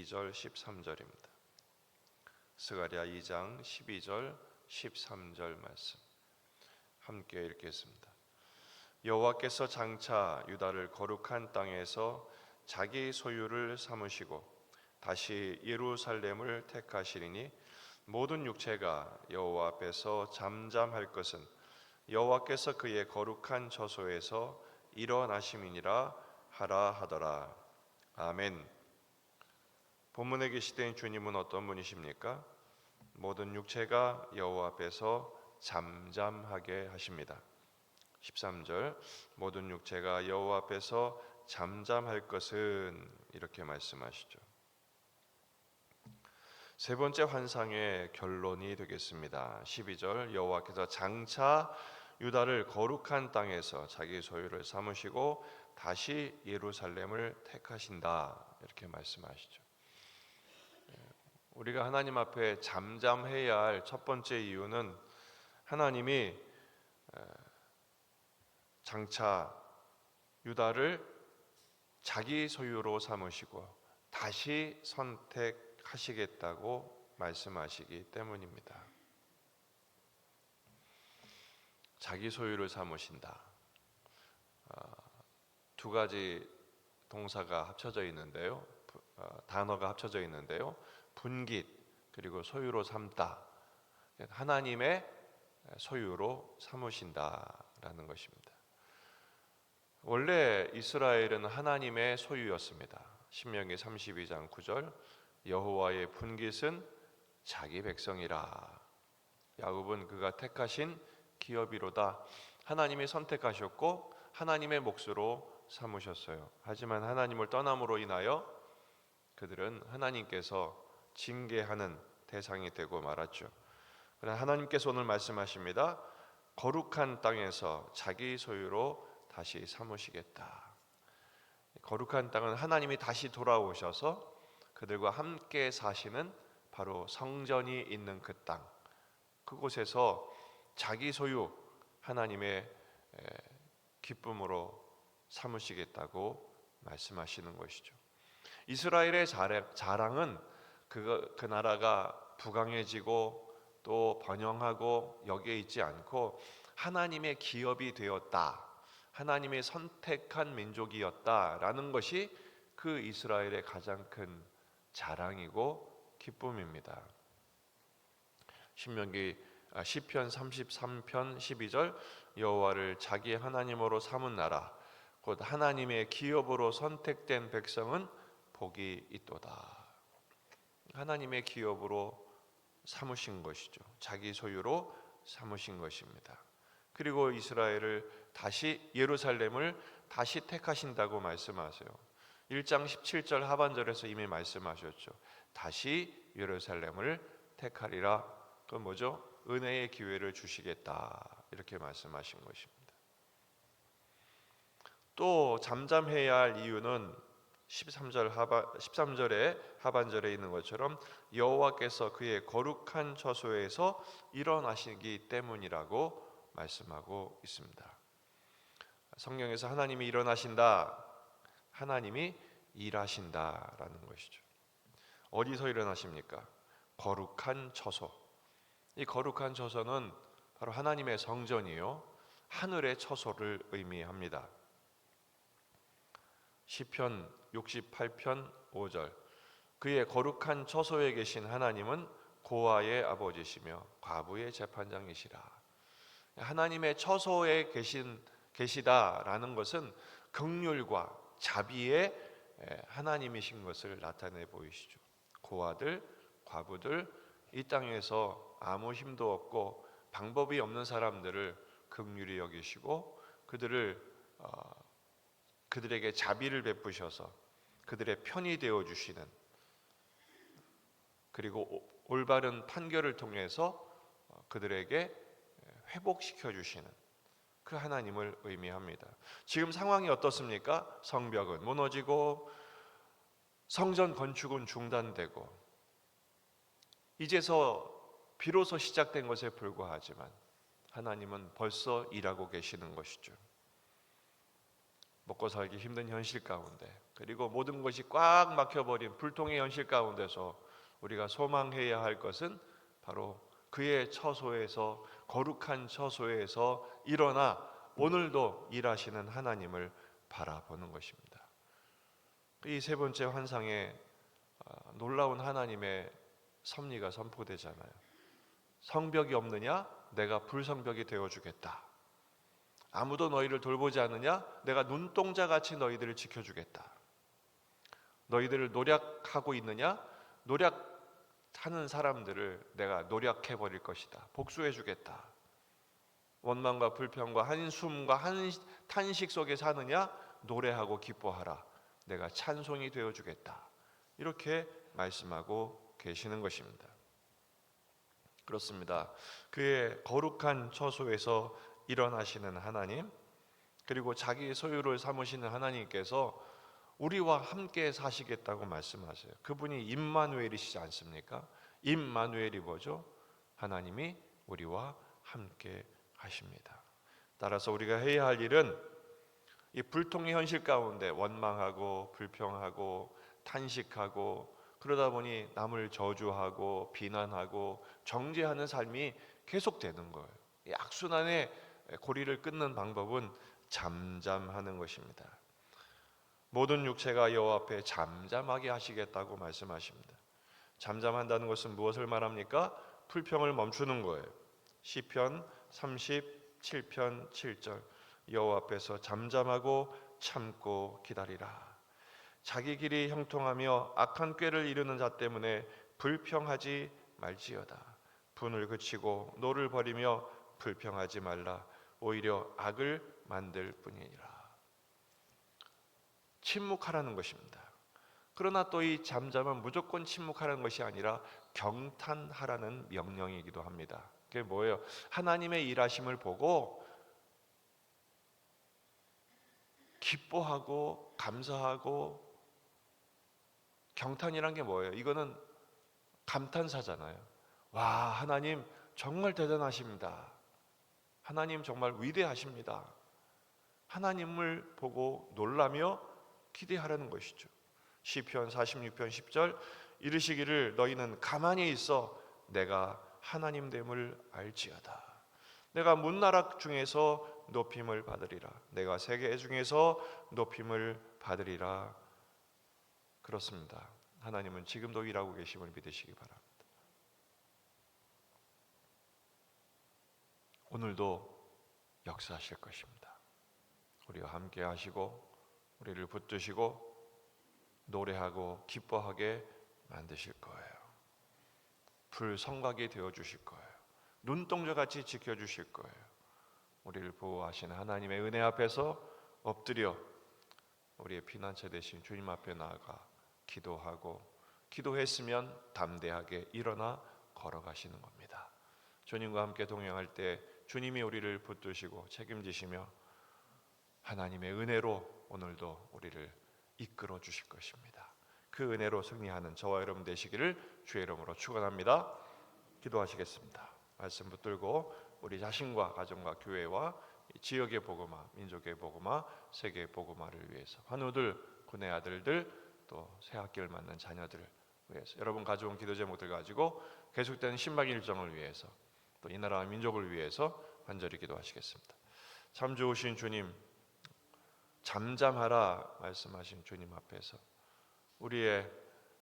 12절 13절입니다. 스가랴 2장 12절 13절 말씀 함께 읽겠습니다. 여호와께서 장차 유다를 거룩한 땅에서 자기 소유를 삼으시고 다시 예루살렘을 택하시리니 모든 육체가 여호와 앞에서 잠잠할 것은 여호와께서 그의 거룩한 처소에서 일어나심이니라 하라 하더라. 아멘. 본문에 계시된 주님은 어떤 분이십니까? 모든 육체가 여호와 앞에서 잠잠하게 하십니다. 13절 모든 육체가 여호와 앞에서 잠잠할 것은 이렇게 말씀하시죠. 세 번째 환상의 결론이 되겠습니다. 12절 여호와께서 장차 유다를 거룩한 땅에서 자기 소유를 삼으시고 다시 예루살렘을 택하신다 이렇게 말씀하시죠. 우리가 하나님 앞에 잠잠해야 할 첫 번째 이유는 하나님이 장차 유다를 자기 소유로 삼으시고 다시 선택하시겠다고 말씀하시기 때문입니다. 자기 소유를 삼으신다. 두 가지 동사가 합쳐져 있는데요. 단어가 합쳐져 있는데요. 분깃 그리고 소유로 삼다. 하나님의 소유로 삼으신다라는 것입니다. 원래 이스라엘은 하나님의 소유였습니다. 신명기 32장 9절 여호와의 분깃은 자기 백성이라. 야곱은 그가 택하신 기업이로다. 하나님이 선택하셨고 하나님의 몫으로 삼으셨어요. 하지만 하나님을 떠남으로 인하여 그들은 하나님께서 징계하는 대상이 되고 말았죠. 그러나 하나님께서 오늘 말씀하십니다. 거룩한 땅에서 자기 소유로 다시 삼으시겠다. 거룩한 땅은 하나님이 다시 돌아오셔서 그들과 함께 사시는 바로 성전이 있는 그 땅, 그곳에서 자기 소유 하나님의 기쁨으로 삼으시겠다고 말씀하시는 것이죠. 이스라엘의 자랑은 그 나라가 부강해지고 또 번영하고 여기에 있지 않고 하나님의 기업이 되었다, 하나님의 선택한 민족이었다라는 것이 그 이스라엘의 가장 큰 자랑이고 기쁨입니다. 시편 33편 12절 여호와를 자기 하나님으로 삼은 나라 곧 하나님의 기업으로 선택된 백성은 복이 있도다. 하나님의 기업으로 삼으신 것이죠. 자기 소유로 삼으신 것입니다. 그리고 이스라엘을 다시 예루살렘을 다시 택하신다고 말씀하세요. 1장 17절 하반절에서 이미 말씀하셨죠. 다시 예루살렘을 택하리라. 그건 뭐죠? 은혜의 기회를 주시겠다 이렇게 말씀하신 것입니다. 또 잠잠해야 할 이유는 13절의 하반절에 있는 것처럼 여호와께서 그의 거룩한 처소에서 일어나시기 때문이라고 말씀하고 있습니다. 성경에서 하나님이 일어나신다, 하나님이 일하신다라는 것이죠. 어디서 일어나십니까? 거룩한 처소. 이 거룩한 처소는 바로 하나님의 성전이요, 하늘의 처소를 의미합니다. 시편 68편 5절 그의 거룩한 처소에 계신 하나님은 고아의 아버지시며 과부의 재판장이시라. 하나님의 처소에 계시다라는 것은 긍휼과 자비의 하나님이신 것을 나타내 보이시죠. 고아들, 과부들, 이 땅에서 아무 힘도 없고 방법이 없는 사람들을 긍휼히 여기시고 그들에게 자비를 베푸셔서 그들의 편이 되어 주시는, 그리고 올바른 판결을 통해서 그들에게 회복시켜 주시는 그 하나님을 의미합니다. 지금 상황이 어떻습니까? 성벽은 무너지고 성전 건축은 중단되고 이제서 비로소 시작된 것에 불과하지만 하나님은 벌써 일하고 계시는 것이죠. 먹고 살기 힘든 현실 가운데 그리고 모든 것이 꽉 막혀버린 불통의 현실 가운데서 우리가 소망해야 할 것은 바로 그의 처소에서, 거룩한 처소에서 일어나 오늘도 일하시는 하나님을 바라보는 것입니다. 이 세 번째 환상에 놀라운 하나님의 섭리가 선포되잖아요. 성벽이 없느냐? 내가 불성벽이 되어주겠다. 아무도 너희를 돌보지 않느냐? 내가 눈동자같이 너희들을 지켜주겠다. 너희들을 노략하고 있느냐? 노략하는 사람들을 내가 노략해버릴 것이다. 복수해주겠다. 원망과 불평과 한숨과 탄식 속에 사느냐? 노래하고 기뻐하라. 내가 찬송이 되어주겠다. 이렇게 말씀하고 계시는 것입니다. 그렇습니다. 그의 거룩한 처소에서 일어나시는 하나님, 그리고 자기 소유를 삼으시는 하나님께서 우리와 함께 사시겠다고 말씀하세요. 그분이 임마누엘이시지 않습니까? 임마누엘이 뭐죠? 하나님이 우리와 함께 하십니다. 따라서 우리가 해야 할 일은 이 불통의 현실 가운데 원망하고 불평하고 탄식하고 그러다 보니 남을 저주하고 비난하고 정죄하는 삶이 계속되는 거예요. 이 악순환의 고리를 끊는 방법은 잠잠하는 것입니다. 모든 육체가 여호와 앞에 잠잠하게 하시겠다고 말씀하십니다. 잠잠한다는 것은 무엇을 말합니까? 불평을 멈추는 거예요. 시편 37편 7절 여호와 앞에서 잠잠하고 참고 기다리라. 자기 길이 형통하며 악한 꾀를 이루는 자 때문에 불평하지 말지어다. 분을 그치고 노를 버리며 불평하지 말라. 오히려 악을 만들 뿐이니라. 침묵하라는 것입니다. 그러나 또 이 잠잠은 무조건 침묵하라는 것이 아니라 경탄하라는 명령이기도 합니다. 그게 뭐예요? 하나님의 일하심을 보고 기뻐하고 감사하고, 경탄이란 게 뭐예요? 이거는 감탄사잖아요. 와, 하나님 정말 대단하십니다. 하나님 정말 위대하십니다. 하나님을 보고 놀라며 기대하라는 것이죠. 시편 46편 10절 이르시기를 너희는 가만히 있어 내가 하나님 됨을 알지어다. 내가 문나라 중에서 높임을 받으리라. 내가 세계 중에서 높임을 받으리라. 그렇습니다. 하나님은 지금도 일하고 계심을 믿으시기 바랍니다. 오늘도 역사하실 것입니다. 우리와 함께 하시고 우리를 붙드시고 노래하고 기뻐하게 만드실 거예요. 불성각이 되어주실 거예요. 눈동자같이 지켜주실 거예요. 우리를 보호하시는 하나님의 은혜 앞에서 엎드려 우리의 피난처 되신 주님 앞에 나아가 기도하고, 기도했으면 담대하게 일어나 걸어가시는 겁니다. 주님과 함께 동행할 때 주님이 우리를 붙드시고 책임지시며 하나님의 은혜로 오늘도 우리를 이끌어 주실 것입니다. 그 은혜로 승리하는 저와 여러분 되시기를 주의 이름으로 축원합니다. 기도하시겠습니다. 말씀 붙들고 우리 자신과 가정과 교회와 지역의 복음화, 민족의 복음화, 세계의 복음화를 위해서 환우들, 군의 아들들, 또 새 학기를 맞는 자녀들을 위해서 여러분 가져온 기도 제목들 가지고 계속되는 신방 일정을 위해서 또 이 나라와 민족을 위해서 간절히 기도하시겠습니다. 참 좋으신 주님, 잠잠하라 말씀하신 주님 앞에서 우리의